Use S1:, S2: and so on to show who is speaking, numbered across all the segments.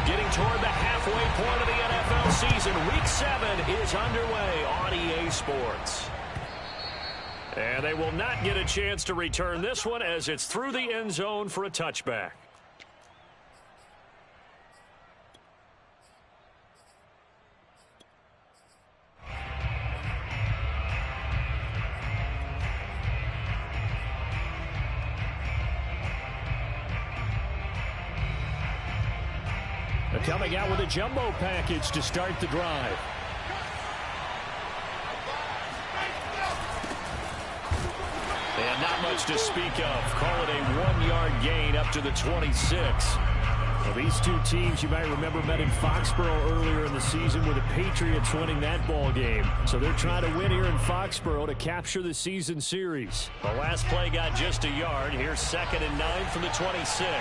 S1: Getting toward the halfway point of the NFL season. Week 7 is underway on EA Sports. And they will not get a chance to return this one as it's through the end zone for a touchback. Coming out with a jumbo package to start the drive. And not much to speak of. Call it a 1-yard gain up to the 26. Well, these two teams, you might remember, met in Foxborough earlier in the season with the Patriots winning that ball game. So they're trying to win here in Foxborough to capture the season series. The last play got just a yard. Here's 2nd and 9 from the 26.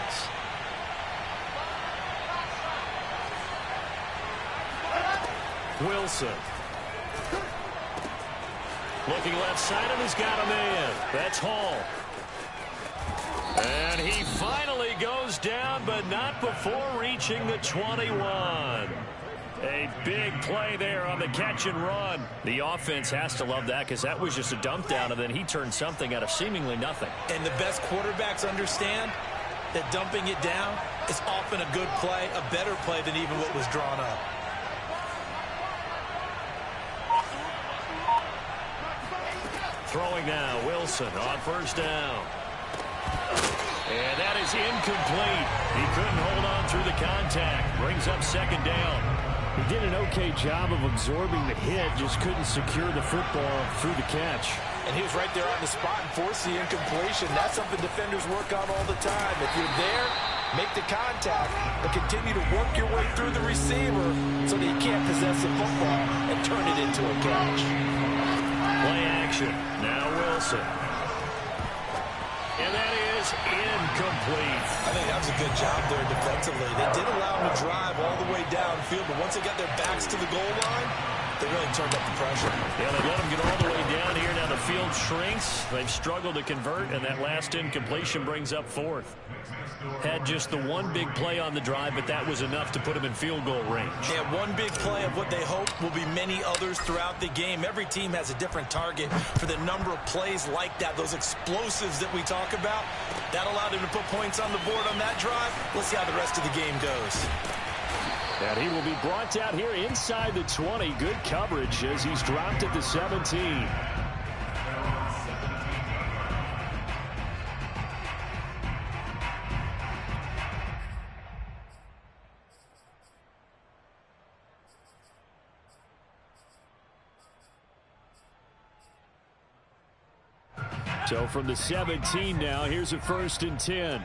S1: Wilson. Looking left side, and he's got a man. That's Hall. And he finally goes down, but not before reaching the 21. A big play there on the catch and run. The offense has to love that because that was just a dump down, and then he turned something out of seemingly nothing.
S2: And the best quarterbacks understand that dumping it down is often a good play, a better play than even what was drawn up.
S1: Throwing now, Wilson on 1st down. And that is incomplete. He couldn't hold on through the contact. Brings up 2nd down.
S3: He did an okay job of absorbing the hit, just couldn't secure the football through the catch.
S2: And he was right there on the spot and forced the incompletion. That's something defenders work on all the time. If you're there, make the contact, but continue to work your way through the receiver so that he can't possess the football and turn it into a catch.
S1: Play action. Now Wilson. And that is incomplete.
S2: I think that was a good job there defensively. They did allow him to drive all the way downfield, but once they got their backs to the goal line, they really turned up the pressure.
S1: Yeah, they let him get all the way down here. Now the field shrinks. They've struggled to convert, and that last incompletion brings up 4th. Had just the one big play on the drive, but that was enough to put him in field goal range.
S2: Yeah, one big play of what they hope will be many others throughout the game. Every team has a different target for the number of plays like that, those explosives that we talk about. That allowed him to put points on the board on that drive. Let's see how the rest of the game goes.
S3: And he will be brought down here inside the 20. Good coverage as he's dropped at the 17. So from the 17 now, here's a 1st and 10.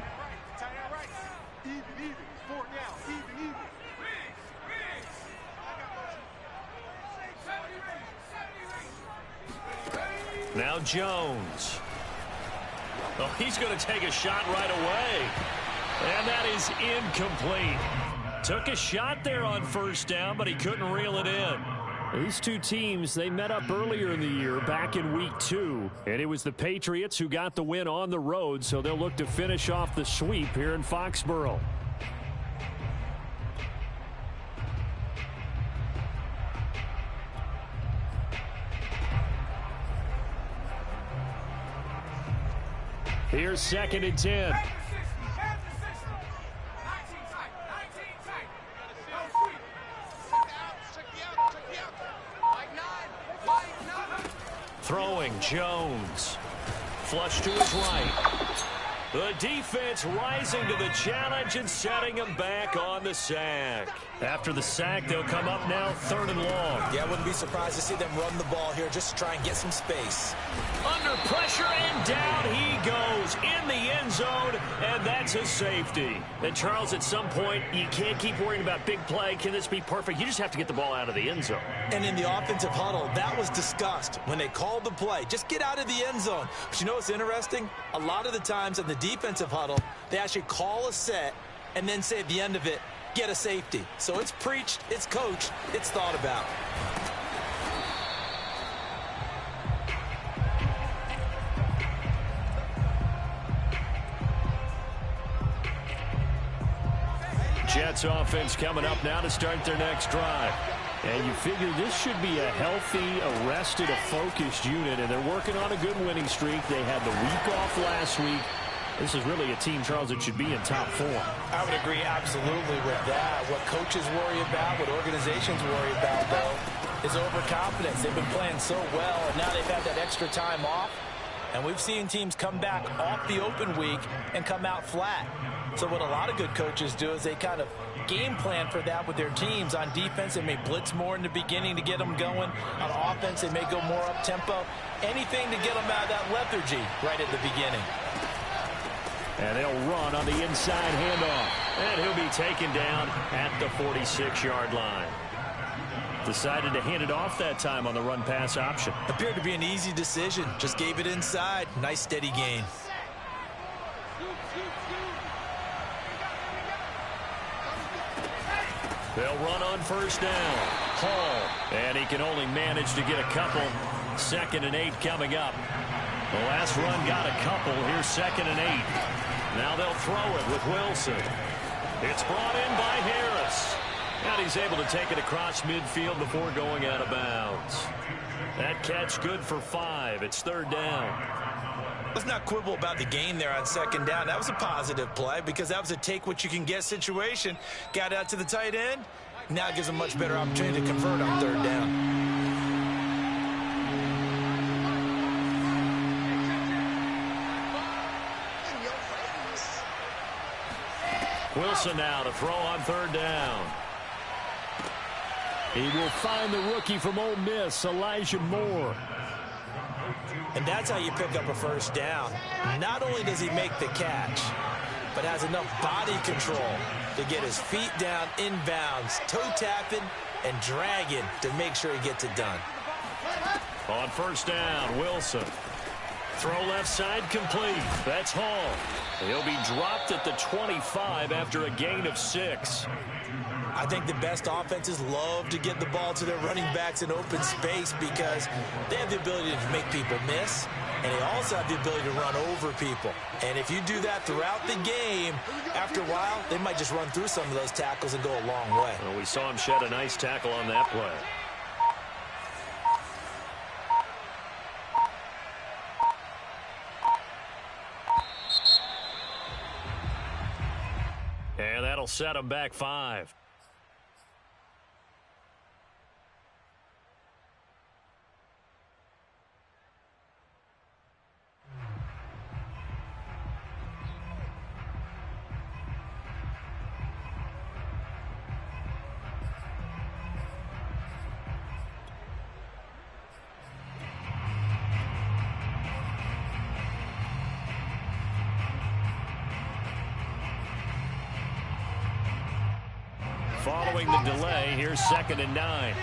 S1: Now Jones. Oh, he's going to take a shot right away. And that is incomplete. Took a shot there on 1st down, but he couldn't reel it in.
S3: These two teams, they met up earlier in the year, back in week 2. And it was the Patriots who got the win on the road, so they'll look to finish off the sweep here in Foxborough. Here's 2nd and 10.
S1: Throwing Jones. Flush to his right. The defense rising to the challenge and setting him back on the sack. After the sack, they'll come up now 3rd and long.
S2: Yeah, I wouldn't be surprised to see them run the ball here just to try and get some space.
S1: Under pressure, and down he goes in the end zone, and that's a safety. And Charles, at some point, you can't keep worrying about big play. Can this be perfect? You just have to get the ball out of the end zone.
S2: And in the offensive huddle, that was discussed when they called the play. Just get out of the end zone. But you know what's interesting? A lot of the times in the defensive huddle, they actually call a set and then say at the end of it, get a safety. So it's preached, it's coached, it's thought about.
S3: Jets offense coming up now to start their next drive. And you figure this should be a healthy, arrested, a focused unit, and they're working on a good winning streak. They had the week off last week. This is really a team, Charles, that should be in top form.
S2: I would agree absolutely with that. What coaches worry about, what organizations worry about, though, is overconfidence. They've been playing so well, and now they've had that extra time off. And we've seen teams come back off the open week and come out flat. So what a lot of good coaches do is they kind of game plan for that with their teams. On defense, they may blitz more in the beginning to get them going. On offense, they may go more up-tempo. Anything to get them out of that lethargy right at the beginning.
S3: And they'll run on the inside handoff. And he'll be taken down at the 46-yard line. Decided to hand it off that time on the run-pass option.
S2: Appeared to be an easy decision. Just gave it inside. Nice steady gain.
S3: They'll run on first down. Hall. And he can only manage to get a couple. 2nd and 8 coming up. The last run got a couple. Here's 2nd and 8. Now they'll throw it with Wilson. It's brought in by Harris. And he's able to take it across midfield before going out of bounds. That catch good for 5. It's 3rd down.
S2: Let's not quibble about the gain there on 2nd down. That was a positive play because that was a take-what-you-can-get situation. Got out to the tight end. Now it gives a much better opportunity to convert on 3rd down.
S3: Wilson now to throw on 3rd down. He will find the rookie from Ole Miss, Elijah Moore.
S2: And that's how you pick up a 1st down. Not only does he make the catch, but has enough body control to get his feet down inbounds, toe tapping and dragging to make sure he gets it done.
S3: On 1st down, Wilson. Throw left side complete. That's Hall. He'll be dropped at the 25 after a gain of 6.
S2: I think the best offenses love to get the ball to their running backs in open space because they have the ability to make people miss, and they also have the ability to run over people. And if you do that throughout the game, after a while, they might just run through some of those tackles and go a long way.
S3: Well, we saw him shed a nice tackle on that play. And that'll set him back 5. Following the delay, here's 2nd and 9.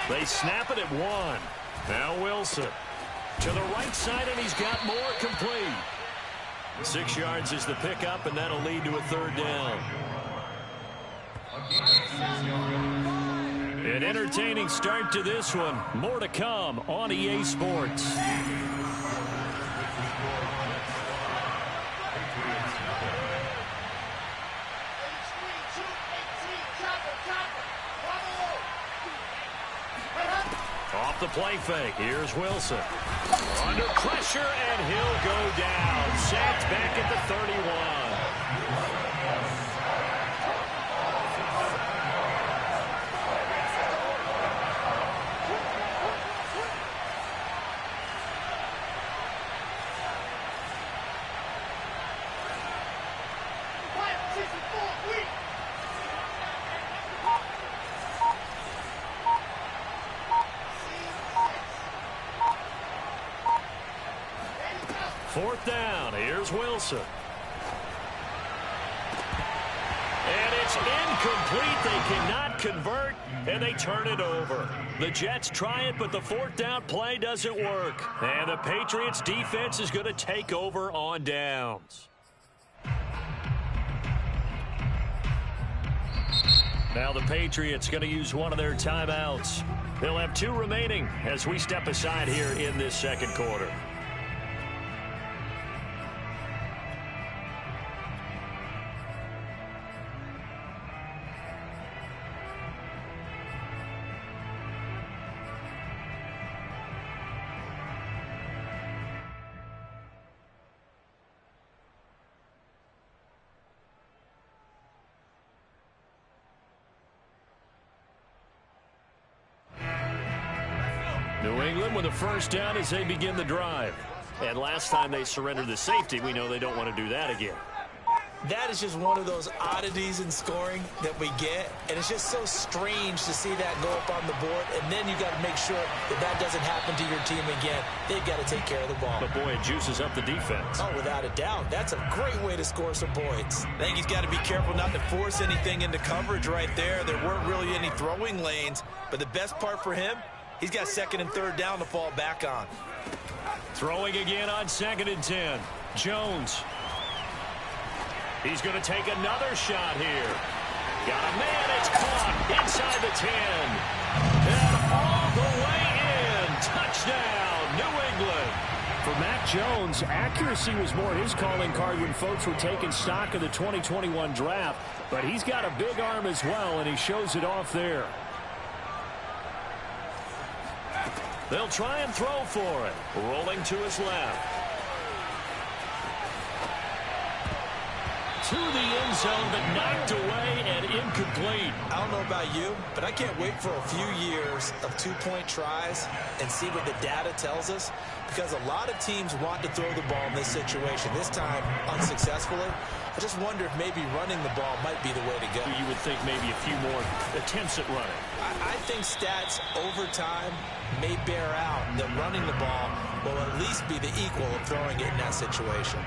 S3: They snap it at 1. Now Wilson to the right side, and he's got more complete. 6 yards is the pickup, and that'll lead to a 3rd down. An entertaining start to this one. More to come on EA Sports. Off the play fake. Here's Wilson. Under pressure, and he'll go down. Sacked back at the 31. Fourth down. Here's Wilson. And it's incomplete. They cannot convert, and they turn it over. The Jets try it, but the 4th down play doesn't work. And the Patriots defense is going to take over on downs. Now the Patriots going to use one of their timeouts. They'll have 2 remaining as we step aside here in this 2nd quarter. New England with a first down as they begin the drive. And last time they surrendered the safety, we know they don't want to do that again.
S2: That is just one of those oddities in scoring that we get, and it's just so strange to see that go up on the board, and then you got to make sure that that doesn't happen to your team again. They've got to take care of the ball.
S3: But, boy, it juices up the defense.
S2: Oh, without a doubt. That's a great way to score some points. I think he's got to be careful not to force anything into coverage right there. There weren't really any throwing lanes, but the best part for him, he's got second and third down to fall back on.
S3: Throwing again on 2nd and 10. Jones. He's going to take another shot here. Got a man. It's caught inside the 10. And all the way in. Touchdown, New England.
S1: For Mac Jones, accuracy was more his calling card when folks were taking stock of the 2021 draft. But he's got a big arm as well, and he shows it off there.
S3: They'll try and throw for it. Rolling to his left. To the end zone, but knocked away and incomplete.
S2: I don't know about you, but I can't wait for a few years of two-point tries and see what the data tells us, because a lot of teams want to throw the ball in this situation, this time unsuccessfully. I just wonder if maybe running the ball might be the way to go.
S3: You would think maybe a few more attempts at running.
S2: I think stats over time may bear out that running the ball will at least be the equal of throwing it in that situation.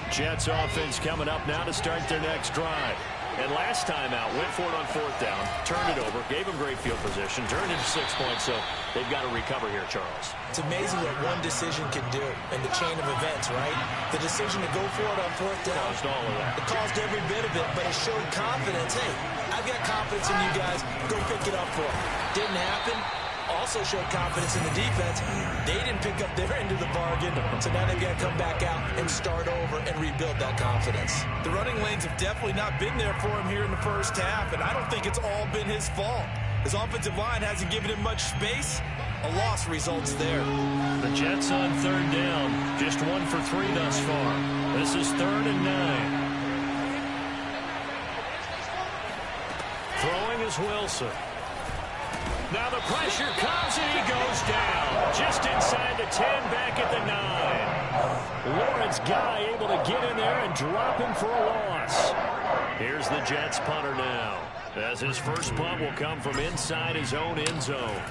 S3: Jets offense coming up now to start their next drive. And last time out, went for it on 4th down, turned it over, gave them great field position, turned into 6 points, so they've got to recover here, Charles.
S2: It's amazing what one decision can do in the chain of events, right? The decision to go for it on 4th down.
S3: Caused all of that.
S2: It caused every bit of it, but it showed confidence. Hey, I've got confidence in you guys. Go pick it up for them. Didn't happen. Also showed confidence in the defense. They didn't pick up their end of the bargain, so now they've got to come back out and start over and rebuild that confidence. The running lanes have definitely not been there for him here in the first half, and I don't think it's all been his fault. His offensive line hasn't given him much space. A loss results there.
S3: The Jets on 3rd down. Just 1 for 3 thus far. This is 3rd and 9. Throwing is Wilson. Now the pressure comes and he goes down. Just inside the 10, back at the 9. Lawrence Guy able to get in there and drop him for a loss. Here's the Jets punter now, as his first punt will come from inside his own end zone.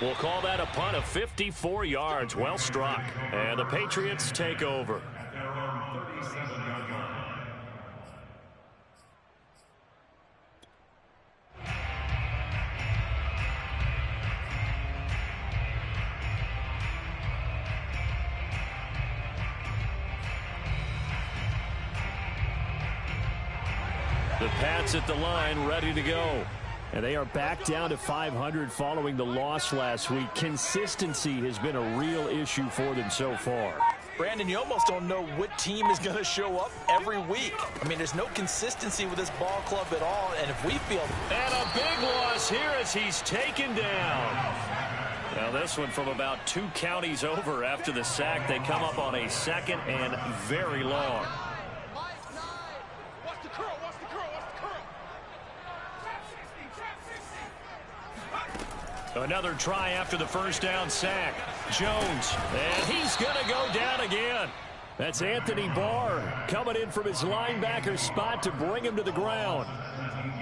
S3: We'll call that a punt of 54 yards. Well struck. And the Patriots take over. The Pats at the line, ready to go.
S1: And they are back down to 500 following the loss last week. Consistency has been a real issue for them so far.
S2: Brandon, you almost don't know what team is going to show up every week. I mean, there's no consistency with this ball club at all, and if we feel...
S3: And a big loss here as he's taken down. Now this one from about 2 counties over after the sack. They come up on a 2nd and very long. Another try after the first down sack. Jones, and he's going to go down again.
S1: That's Anthony Barr coming in from his linebacker spot to bring him to the ground.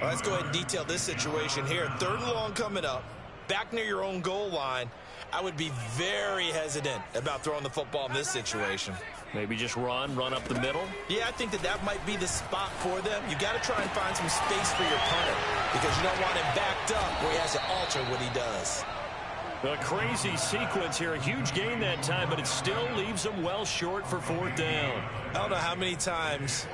S2: Well, let's go ahead and detail this situation here. 3rd and long coming up, back near your own goal line. I would be very hesitant about throwing the football in this situation.
S3: Maybe just run up the middle?
S2: Yeah, I think that might be the spot for them. You got to try and find some space for your punter because you don't want him backed up where he has to alter what he does.
S3: A crazy sequence here. A huge gain that time, but it still leaves them well short for 4th down.
S2: I don't know how many times,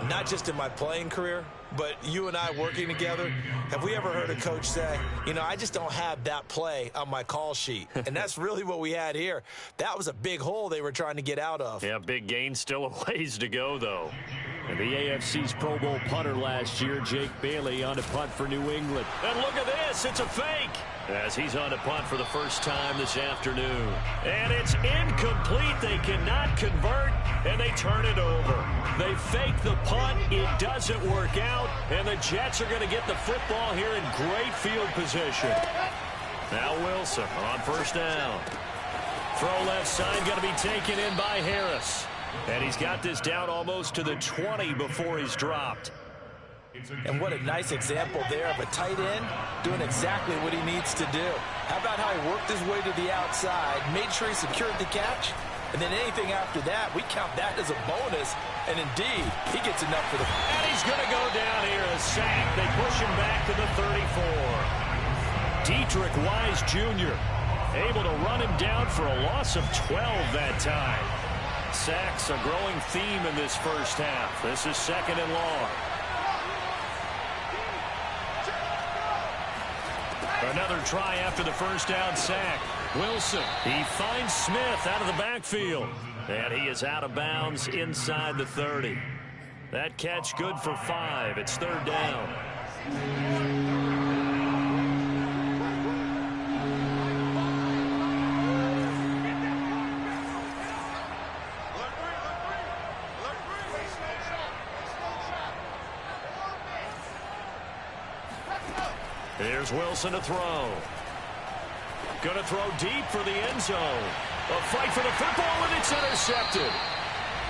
S2: not just in my playing career, but you and I working together, have we ever heard a coach say, you know, I just don't have that play on my call sheet. And that's really what we had here. That was a big hole they were trying to get out of.
S3: Yeah, big gain, still a ways to go, though.
S1: And the AFC's Pro Bowl punter last year, Jake Bailey, on a punt for New England.
S3: And look at this. It's a fake. as he's on to punt for the first time this afternoon. And it's incomplete. They cannot convert, and they turn it over. They fake the punt. It doesn't work out, and the Jets are going to get the football here in great field position. Now Wilson on first down. Throw left side going to be taken in by Harris. And he's got this down almost to the 20 before he's dropped.
S2: And what a nice example there of a tight end doing exactly what he needs to do. How about how he worked his way to the outside, made sure he secured the catch, and then anything after that, we count that as a bonus. And indeed, he gets enough for the...
S3: And he's going to go down here, a sack. They push him back to the 34. Dietrich Wise Jr. able to run him down for a loss of 12 that time. Sacks a growing theme in this first half. This is second and long. Another try after the first down sack. Wilson, he finds Smith out of the backfield. And he is out of bounds inside the 30. That catch good for 5. It's third down. Here's Wilson to throw. Going to throw deep for the end zone. A fight for the football, and it's intercepted.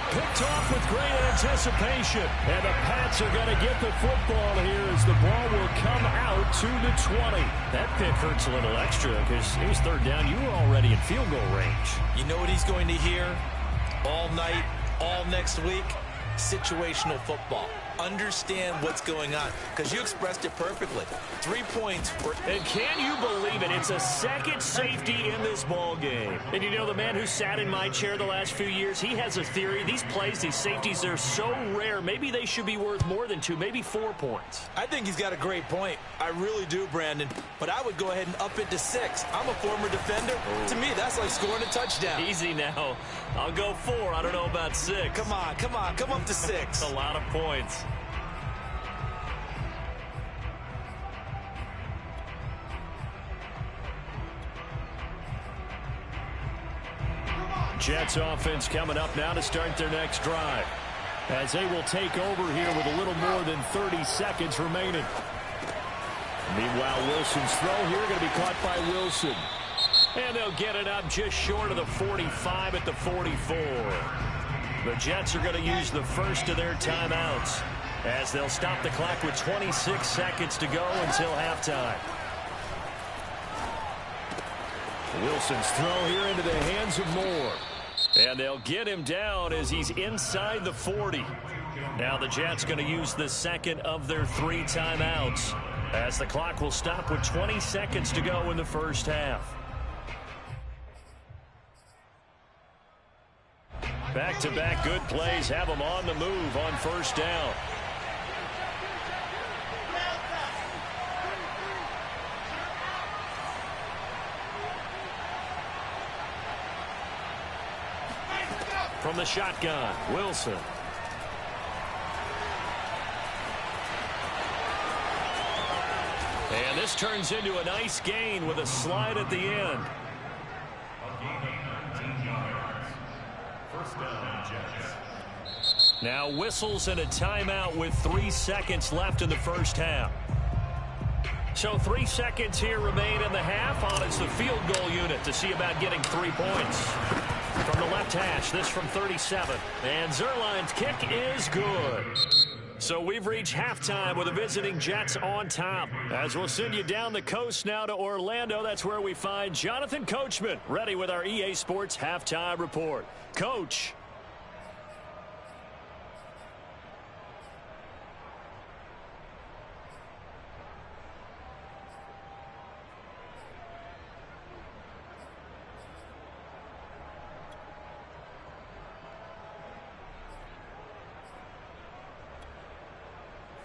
S3: Picked off with great anticipation. And the Pats are going to get the football here as the ball will come out to the 20. That pick hurts a little extra because it was third down. You were already in field goal range.
S2: You know what he's going to hear all night, all next week? Situational football. Understand what's going on, because you expressed it perfectly. 3 points.
S3: And can you believe it? It's a second safety in this ball game. And you know, the man who sat in my chair the last few years, he has a theory. These plays, these safeties, they're so rare. Maybe they should be worth more than 2, maybe 4 points.
S2: I think he's got a great point. I really do, Brandon. But I would go ahead and up it to 6. I'm a former defender. Oh. To me, that's like scoring a touchdown.
S3: Easy now. I'll go 4. I don't know about 6.
S2: Come on. Come up to 6.
S3: A lot of points. Jets offense coming up now to start their next drive, as they will take over here with a little more than 30 seconds remaining. Meanwhile, Wilson's throw here going to be caught by Wilson. And they'll get it up just short of the 45 at the 44. The Jets are going to use the first of their timeouts, as they'll stop the clock with 26 seconds to go until halftime. Wilson's throw here into the hands of Moore. And they'll get him down as he's inside the 40. Now the Jets going to use the second of their 3 timeouts, as the clock will stop with 20 seconds to go in the first half. Back-to-back good plays have them on the move on first down. From the shotgun, Wilson. And this turns into a nice gain with a slide at the end. Now whistles and a timeout with 3 seconds left in the first half. So 3 seconds here remain in the half on as the field goal unit to see about getting 3 points. From the left hash, this from 37. And Zerline's kick is good. So we've reached halftime with the visiting Jets on top. As we'll send you down the coast now to Orlando, that's where we find Jonathan Coachman, ready with our EA Sports halftime report. Coach.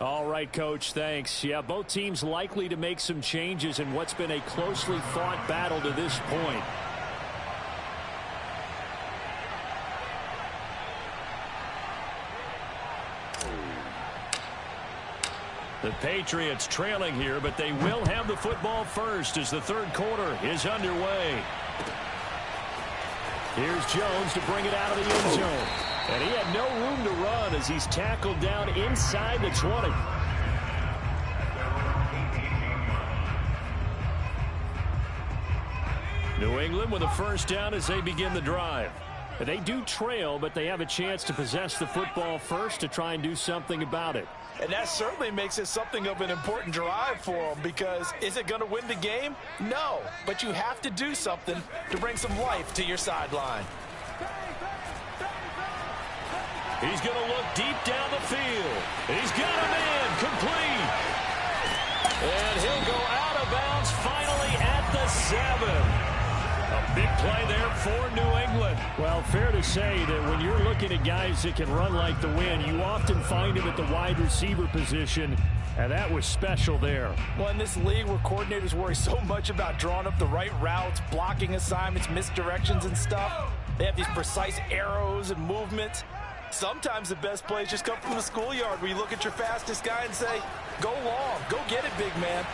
S3: All right, Coach, thanks. Yeah, both teams likely to make some changes in what's been a closely fought battle to this point. The Patriots trailing here, but they will have the football first as the third quarter is underway. Here's Jones to bring it out of the end zone. And he had no room to run as he's tackled down inside the 20. New England with a first down as they begin the drive. They do trail, but they have a chance to possess the football first to try and do something about it.
S2: And that certainly makes it something of an important drive for them, because is it going to win the game? No, but you have to do something to bring some life to your sideline.
S3: He's going to look deep down the field. He's got a man complete. And he'll go out of bounds finally at the 7. A big play there for New England. Well, fair to say that when you're looking at guys that can run like the wind, you often find him at the wide receiver position, and that was special there.
S2: Well, in this league where coordinators worry so much about drawing up the right routes, blocking assignments, misdirections and stuff, they have these precise arrows and movements. Sometimes the best plays just come from the schoolyard where you look at your fastest guy and say, go long, go get it, big man.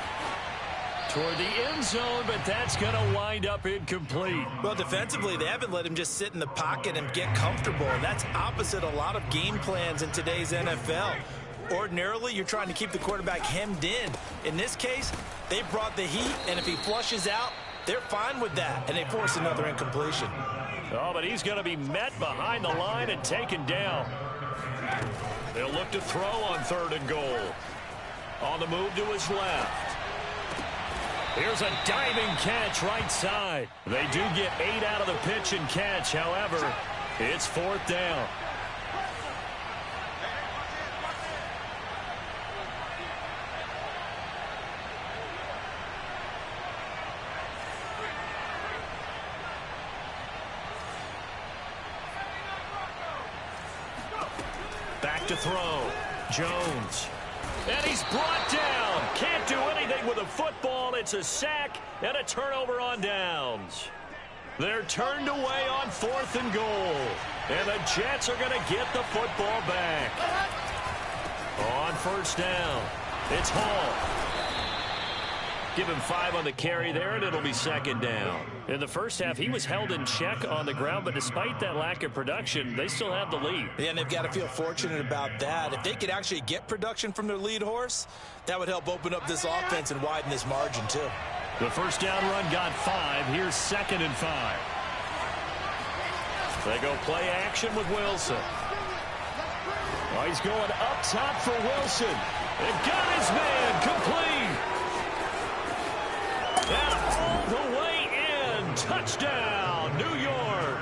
S3: Toward the end zone, but that's going to wind up incomplete.
S2: Well, defensively, they haven't let him just sit in the pocket and get comfortable. And that's opposite a lot of game plans in today's NFL. Ordinarily, you're trying to keep the quarterback hemmed in. In this case, they brought the heat, and if he flushes out, they're fine with that, and they force another incompletion.
S3: Oh, but he's going to be met behind the line and taken down. They'll look to throw on 3rd and goal. On the move to his left. Here's a diving catch right side. They do get 8 out of the pitch and catch. However, it's 4th down. Back to throw. Jones. And he's brought down. Can't do anything with a football. It's a sack and a turnover on downs. They're turned away on 4th and goal. And the Jets are going to get the football back. On 1st down, it's Hall. Give him 5 on the carry there, and it'll be 2nd down. In the first half, he was held in check on the ground, but despite that lack of production, they still have the lead.
S2: Yeah, and they've got to feel fortunate about that. If they could actually get production from their lead horse, that would help open up this offense and widen this margin, too.
S3: The first down run got 5. Here's 2nd and 5. They go play action with Wilson. Oh, he's going up top for Wilson. They've got his man complete. And all the way in. Touchdown, New York.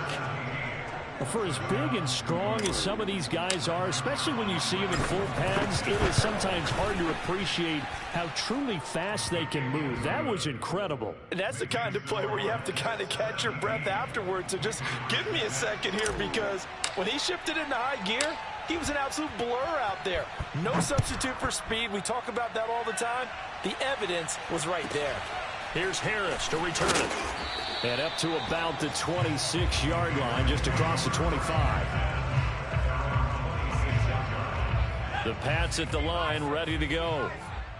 S3: For as big and strong as some of these guys are, especially when you see them in full pads, it is sometimes hard to appreciate how truly fast they can move. That was incredible.
S2: And that's the kind of play where you have to kind of catch your breath afterwards. So just give me a second here, because when he shifted into high gear, he was an absolute blur out there. No substitute for speed. We talk about that all the time. The evidence was right there.
S3: Here's Harris to return it. And up to about the 26-yard line, just across the 25. The Pats at the line, ready to go.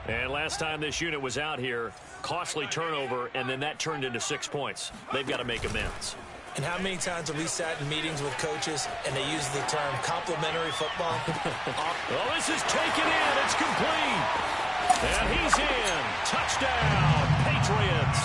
S3: And last time this unit was out here, costly turnover, and then that turned into 6 points. They've got to make amends.
S2: And how many times have we sat in meetings with coaches and they use the term complimentary football?
S3: Well, this is taken in. It's complete. And he's in. Touchdown, Patriots.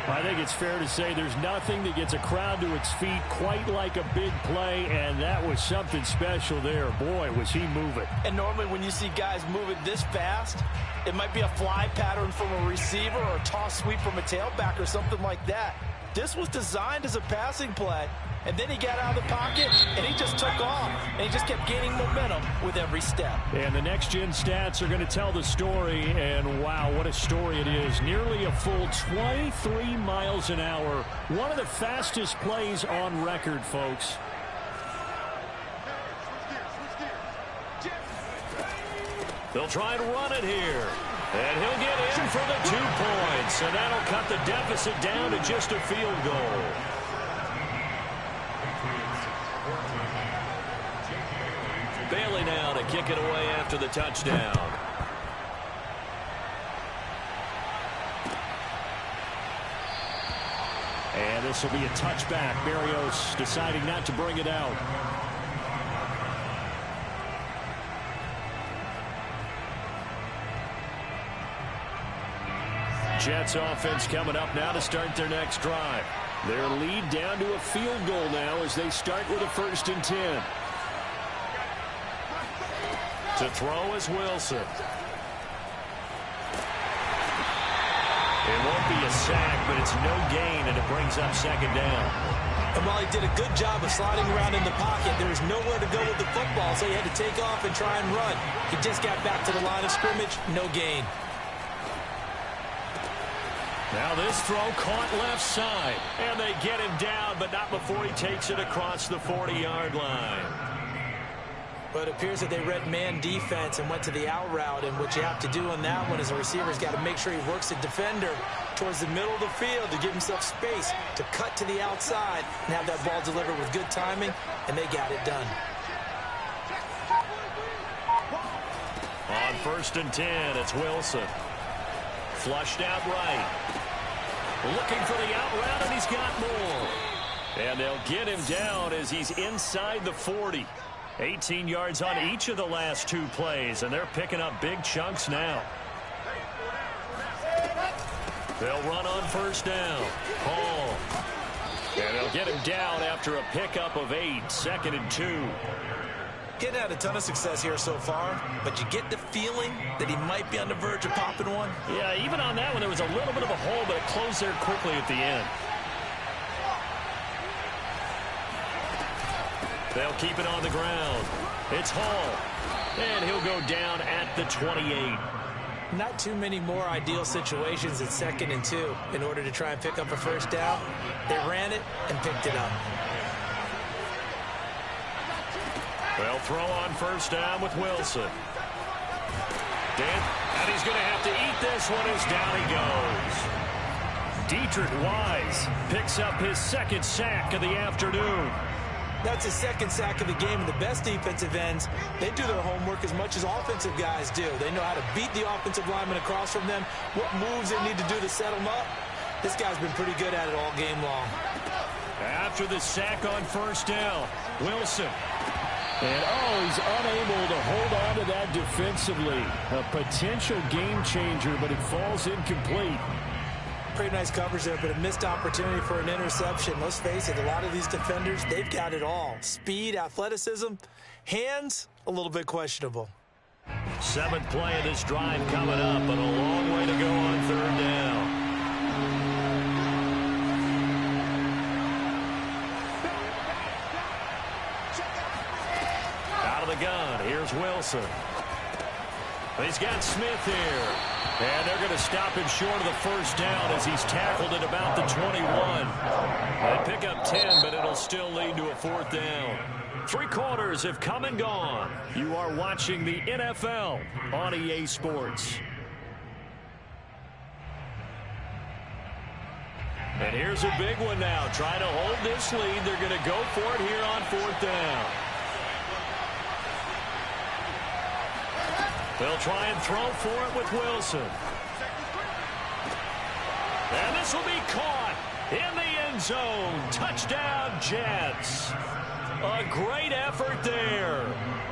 S3: I think it's fair to say there's nothing that gets a crowd to its feet quite like a big play, and that was something special there. Boy, was he moving.
S2: And normally when you see guys moving this fast, it might be a fly pattern from a receiver or a toss sweep from a tailback or something like that. This was designed as a passing play, and then he got out of the pocket, and he just took off, and he just kept gaining momentum with every step.
S3: And the next-gen stats are going to tell the story, and wow, what a story it is. Nearly a full 23 miles an hour. One of the fastest plays on record, folks. They'll try and run it here. And he'll get in for the 2 points, and that'll cut the deficit down to just a field goal. Bailey now to kick it away after the touchdown.
S1: this will be a touchback. Berrios deciding not to bring it out. Jets offense coming up now to start their next drive. Their lead down to a field goal now as they start with a 1st and 10. To throw is Wilson. It won't be a sack, but it's no gain, and it brings up 2nd down.
S2: And while he did a good job of sliding around in the pocket, there was nowhere to go with the football, so he had to take off and try and run. He just got back to the line of scrimmage, no gain.
S1: Now this throw caught left side, and they get him down, but not before he takes it across the 40-yard line.
S2: But it appears that they read man defense and went to the out route, and what you have to do on that one is a receiver's got to make sure he works the defender towards the middle of the field to give himself space to cut to the outside and have that ball delivered with good timing, and they got it done.
S1: On 1st and 10, it's Wilson. Flushed out right. Looking for the out route, and he's got more. And they'll get him down as he's inside the 40. 18 yards on each of the last 2 plays, and they're picking up big chunks now. They'll run on 1st down. Hall. And they'll get him down after a pickup of 8, 2nd and 2.
S2: Getting had a ton of success here so far, but you get the feeling that he might be on the verge of popping one.
S1: Yeah, even on that one, there was a little bit of a hole, but it closed there quickly at the end. They'll keep it on the ground. It's Hall, and he'll go down at the 28.
S2: Not too many more ideal situations at 2nd and 2 in order to try and pick up a 1st down. They ran it and picked it up.
S1: They'll throw on 1st down with Wilson. And he's going to have to eat this one as down he goes. Dietrich Wise picks up his 2nd sack of the afternoon.
S2: That's his 2nd sack of the game, and the best defensive ends, they do their homework as much as offensive guys do. They know how to beat the offensive lineman across from them, what moves they need to do to set them up. This guy's been pretty good at it all game long.
S1: After the sack on 1st down, Wilson. And, he's unable to hold on to that defensively. A potential game changer, but it falls incomplete.
S2: Pretty nice coverage there, but a missed opportunity for an interception. Let's face it, a lot of these defenders, they've got it all. Speed, athleticism, hands, a little bit questionable.
S1: 7th play of this drive coming up, and a long way to go on 3rd down. The gun. Here's Wilson. He's got Smith here. And they're going to stop him short of the 1st down as he's tackled at about the 21. They pick up 10, but it'll still lead to a 4th down. 3 quarters have come and gone. You are watching the NFL on EA Sports. And here's a big one now. Trying to hold this lead. They're going to go for it here on 4th down. They'll try and throw for it with Wilson. And this will be caught in the end zone. Touchdown, Jets. A great effort there.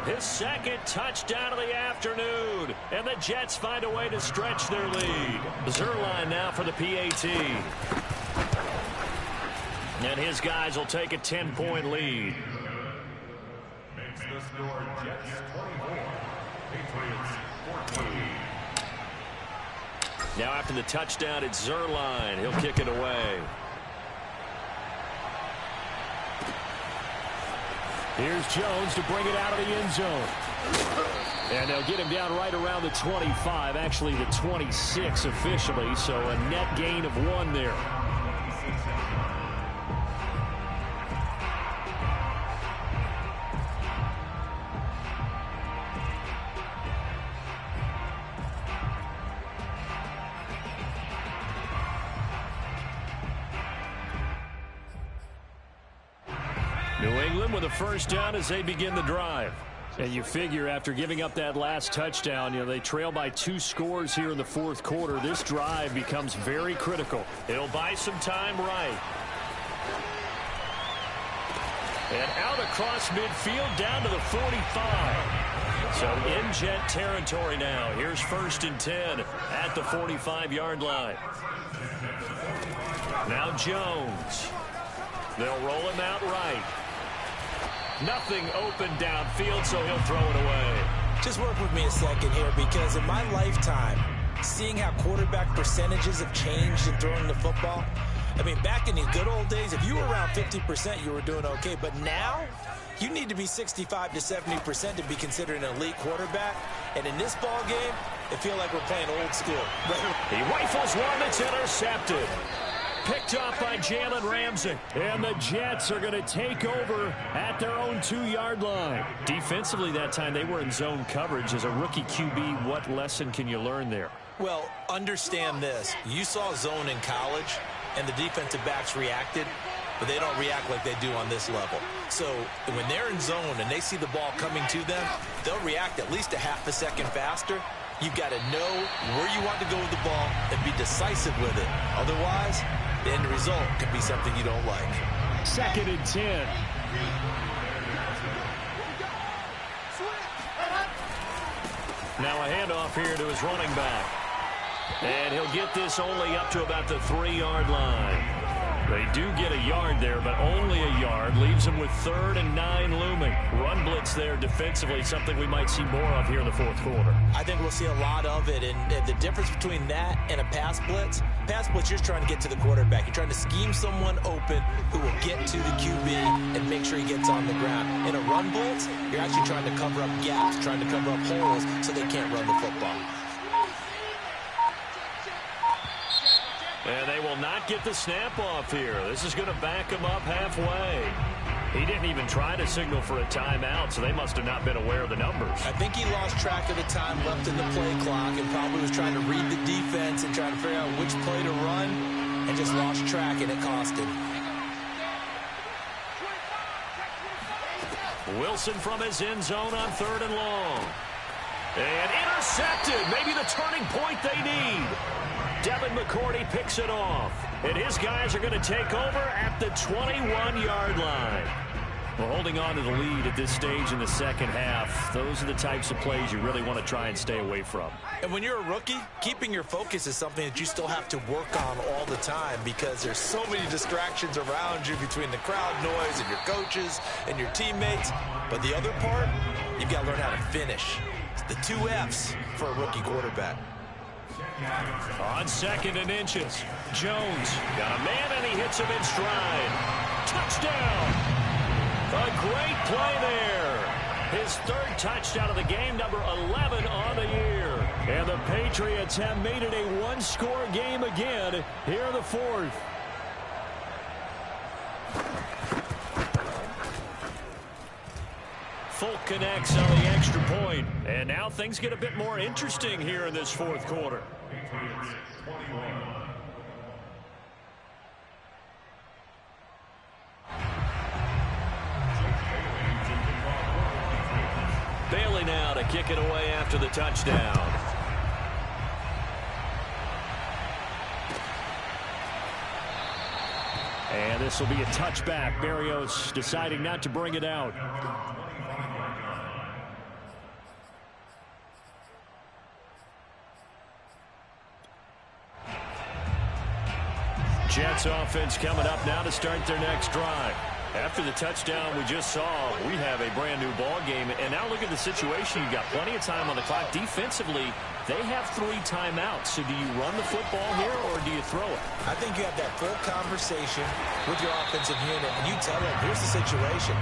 S1: His 2nd touchdown of the afternoon. And the Jets find a way to stretch their lead. Zerline now for the PAT. And his guys will take a 10-point lead.
S4: Makes the score Jets 24. Patriots 14.
S1: Now after the touchdown, it's Zerline. He'll kick it away. Here's Jones to bring it out of the end zone. And they'll get him down right around the 25, actually the 26 officially, so a net gain of 1 there. New England with a 1st down as they begin the drive. And you figure after giving up that last touchdown, they trail by 2 scores here in the 4th quarter. This drive becomes very critical. It'll buy some time right.
S3: And out across midfield down to the 45. So in Jet territory now. Here's 1st and 10 at the 45-yard line. Now Jones. They'll roll him out right. Nothing open downfield, so he'll throw it away.
S2: Just work with me a second here, because in my lifetime, seeing how quarterback percentages have changed in throwing the football, I mean, back in the good old days, if you were around 50%, you were doing okay. But now, you need to be 65 to 70% to be considered an elite quarterback. And in this ball game, it feels like we're playing old school.
S3: He rifles one that's intercepted. Picked off by Jalen Ramsey. And the Jets are going to take over at their own 2-yard line. Defensively that time, they were in zone coverage. As a rookie QB, what lesson can you learn there?
S2: Well, understand this. You saw zone in college, and the defensive backs reacted, but they don't react like they do on this level. So when they're in zone and they see the ball coming to them, they'll react at least a half a second faster. You've got to know where you want to go with the ball and be decisive with it. Otherwise, the end result could be something you don't like.
S3: 2nd and 10. Now a handoff here to his running back. And he'll get this only up to about the 3-yard line. They do get a yard there, but only a yard. Leaves them with 3rd and 9 looming. Run blitz there defensively, something we might see more of here in the 4th quarter.
S2: I think we'll see a lot of it, and the difference between that and a pass blitz, you're trying to get to the quarterback. You're trying to scheme someone open who will get to the QB and make sure he gets on the ground. In a run blitz, you're actually trying to cover up gaps, trying to cover up holes so they can't run the football.
S3: And they will not get the snap off here. This is going to back him up halfway. He didn't even try to signal for a timeout, so they must have not been aware of the numbers.
S2: I think he lost track of the time left in the play clock and probably was trying to read the defense and trying to figure out which play to run and just lost track, and it cost him.
S3: Wilson from his end zone on 3rd and long. And intercepted. Maybe the turning point they need. Devin McCourty picks it off. And his guys are going to take over at the 21-yard line. Well, holding on to the lead at this stage in the second half, those are the types of plays you really want to try and stay away from.
S2: And when you're a rookie, keeping your focus is something that you still have to work on all the time, because there's so many distractions around you between the crowd noise and your coaches and your teammates. But the other part, you've got to learn how to finish. It's the 2 F's for a rookie quarterback.
S3: On 2nd and inches, Jones got a man and he hits him in stride. Touchdown! A great play there. His 3rd touchdown of the game, number 11 on the year. And the Patriots have made it a 1-score game again here in the 4th. Folk connects on the extra point. And now things get a bit more interesting here in this 4th quarter. Bailey now to kick it away after the touchdown. And this will be a touchback. Berrios deciding not to bring it out. Jets offense coming up now to start their next drive. After the touchdown we just saw, we have a brand new ball game. And now look at the situation. You've got plenty of time on the clock. Defensively, they have 3 timeouts. So do you run the football here or do you throw it?
S2: I think you have that full conversation with your offensive unit, and you tell them, here's the situation.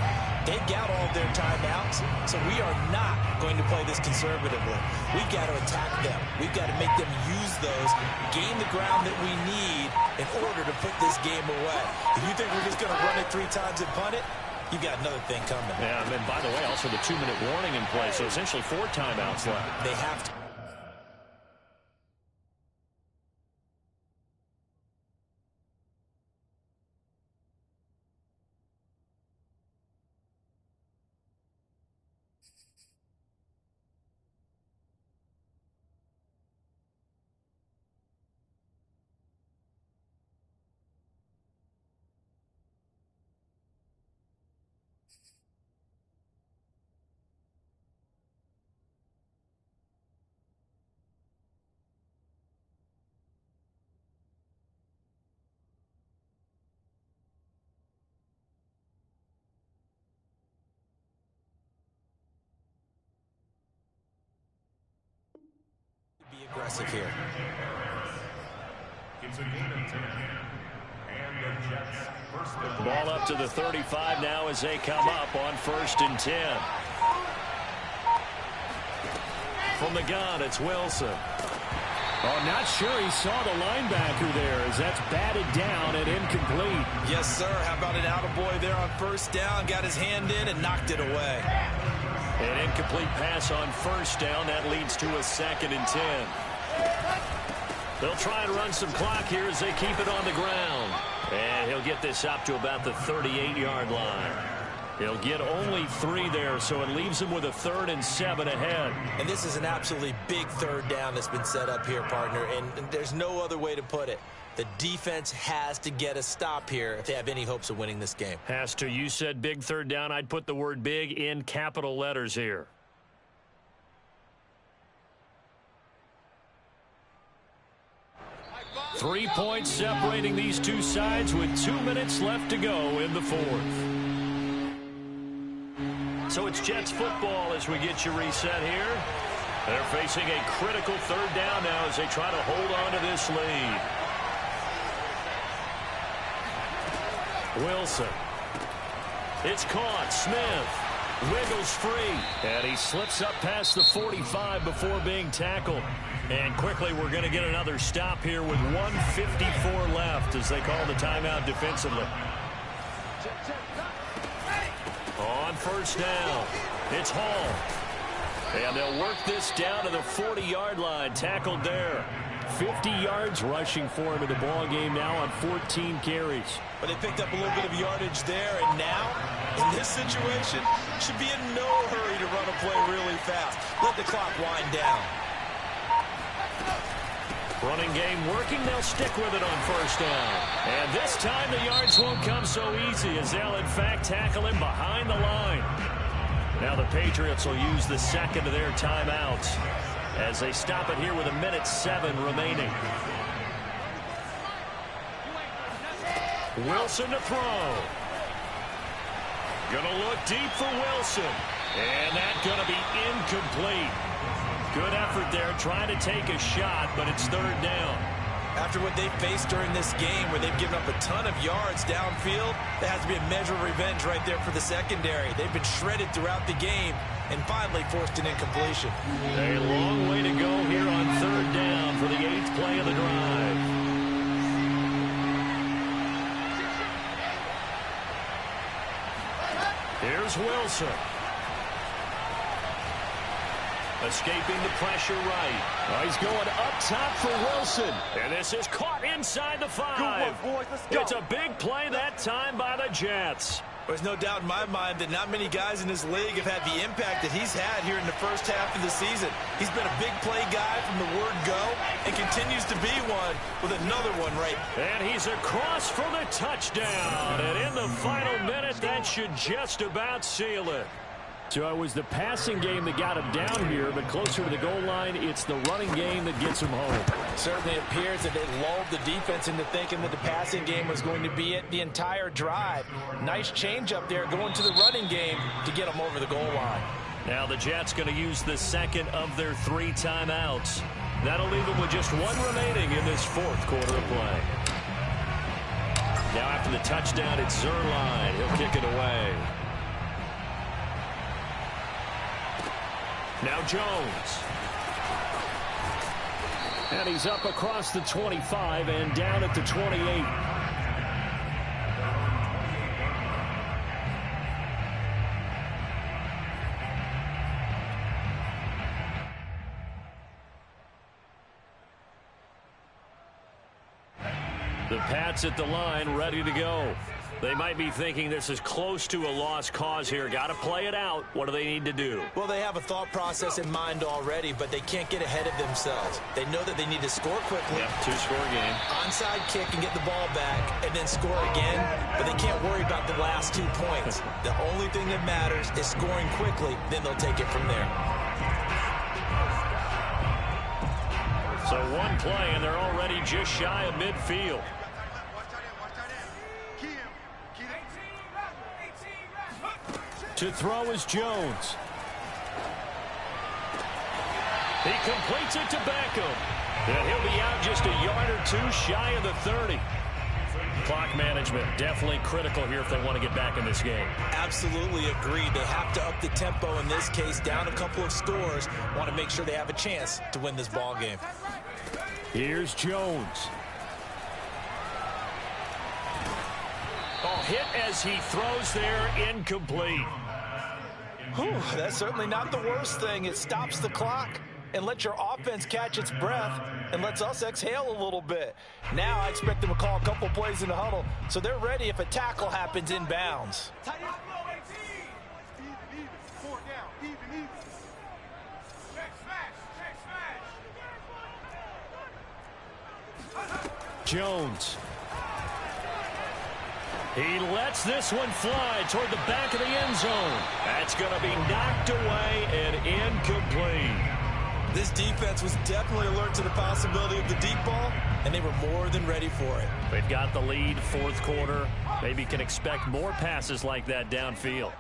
S2: They got all their timeouts, so we are not going to play this conservatively. We've got to attack them. We've got to make them use those, gain the ground that we need in order to put this game away. If you think we're just going to run it 3 times and punt it, you've got another thing coming.
S3: Yeah, and then, by the way, also the 2-minute warning in play, so essentially 4 timeouts left.
S2: They have to. aggressive here.
S4: It's a gain of 10. And the Jets first down.
S3: Ball up to the 35 now as they come up on 1st and 10. From the gun, it's Wilson.
S1: Oh, not sure he saw the linebacker there as that's batted down and incomplete.
S2: Yes, sir. How about an attaboy there on 1st down? Got his hand in and knocked it away.
S3: An incomplete pass on 1st down. That leads to a 2nd and 10. They'll try and run some clock here as they keep it on the ground. And he'll get this up to about the 38-yard line. He'll get only 3 there, so it leaves him with a 3rd and 7 ahead.
S2: And this is an absolutely big 3rd down that's been set up here, partner, and there's no other way to put it. The defense has to get a stop here if they have any hopes of winning this game.
S3: Has to. You said big 3rd down. I'd put the word big in capital letters here. Three points separating these two sides with 2 minutes left to go in the 4th. So it's Jets football as we get you reset here. They're facing a critical 3rd down now as they try to hold on to this lead. Wilson. It's caught. Smith wiggles free. And he slips up past the 45 before being tackled. And quickly we're going to get another stop here with 1:54 left as they call the timeout defensively. On 1st down, it's Hall. And they'll work this down to the 40-yard line. Tackled there. 50 yards rushing for him in the ball game now on 14 carries.
S2: But they picked up a little bit of yardage there, and now, in this situation, should be in no hurry to run a play really fast. Let the clock wind down.
S3: Running game working. They'll stick with it on 1st down. And this time the yards won't come so easy as they'll, in fact, tackle him behind the line. Now the Patriots will use the 2nd of their timeouts as they stop it here with 1:07 remaining. Wilson to throw. Gonna look deep for Wilson. And that's gonna be incomplete. Good effort there trying to take a shot, but it's 3rd down.
S2: After what they've faced during this game where they've given up a ton of yards downfield, there has to be a measure of revenge right there for the secondary. They've been shredded throughout the game and finally forced an incompletion.
S3: A long way to go here on 3rd down for the 8th play of the drive. Here's Wilson. Escaping the pressure right. Oh, he's going up top for Wilson. And this is caught inside the 5. It's a big play that time by the Jets.
S2: There's no doubt in my mind that not many guys in this league have had the impact that he's had here in the 1st half of the season. He's been a big play guy from the word go and continues to be one with another one right.
S3: And he's across for the touchdown. And in the final minute, that should just about seal it.
S1: So it was the passing game that got him down here, but closer to the goal line, it's the running game that gets him home.
S2: Certainly appears that they lulled the defense into thinking that the passing game was going to be it the entire drive. Nice change up there going to the running game to get them over the goal line.
S3: Now the Jets going to use the 2nd of their 3 timeouts. That'll leave them with just 1 remaining in this 4th quarter of play. Now after the touchdown, it's Zerline. He'll kick it away. Now Jones.
S1: And he's up across the 25 and down at the 28.
S3: The Pats at the line, ready to go. They might be thinking this is close to a lost cause here. Got to play it out. What do they need to do?
S2: Well, they have a thought process in mind already, but they can't get ahead of themselves. They know that they need to score quickly.
S3: Yep, 2-score game.
S2: Onside kick and get the ball back and then score again, but they can't worry about the last 2 points. The only thing that matters is scoring quickly, then they'll take it from there.
S3: So 1 play, and they're already just shy of midfield.
S1: To throw is Jones.
S3: He completes it to Beckham. And he'll be out just a yard or two shy of the 30. Clock management definitely critical here if they want to get back in this game.
S2: Absolutely agreed. They have to up the tempo in this case, down a couple of scores. Want to make sure they have a chance to win this ball game.
S3: Here's Jones. Oh, hit as he throws there, incomplete.
S2: Whew, that's certainly not the worst thing. It stops the clock and lets your offense catch its breath and lets us exhale a little bit. Now I expect them to call a couple plays in the huddle so they're ready if a tackle happens inbounds.
S3: Jones. He lets this one fly toward the back of the end zone. That's going to be knocked away and incomplete.
S2: This defense was definitely alert to the possibility of the deep ball, and they were more than ready for it.
S3: They've got the lead, fourth quarter. Maybe can expect more passes like that downfield.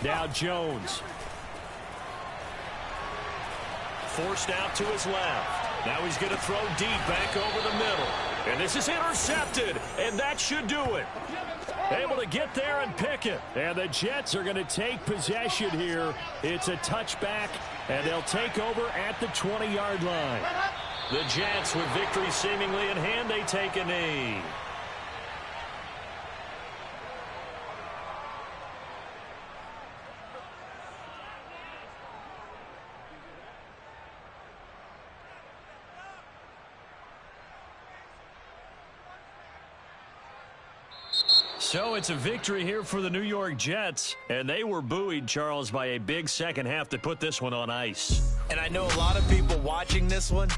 S3: Now Jones. Forced out to his left. Now he's going to throw deep back over the middle. And this is intercepted, and that should do it. Able to get there and pick it. And the Jets are going to take possession here. It's a touchback, and they'll take over at the 20-yard line. The Jets, with victory seemingly in hand, they take a knee. So it's a victory here for the New York Jets, and they were buoyed, Charles, by a big second half to put this one on ice.
S2: And I know a lot of people watching this one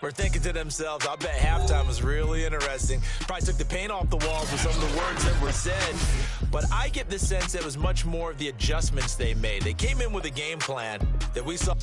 S2: were thinking to themselves, I bet halftime was really interesting. Probably took the paint off the walls with some of the words that were said. But I get the sense it was much more of the adjustments they made. They came in with a game plan that we saw.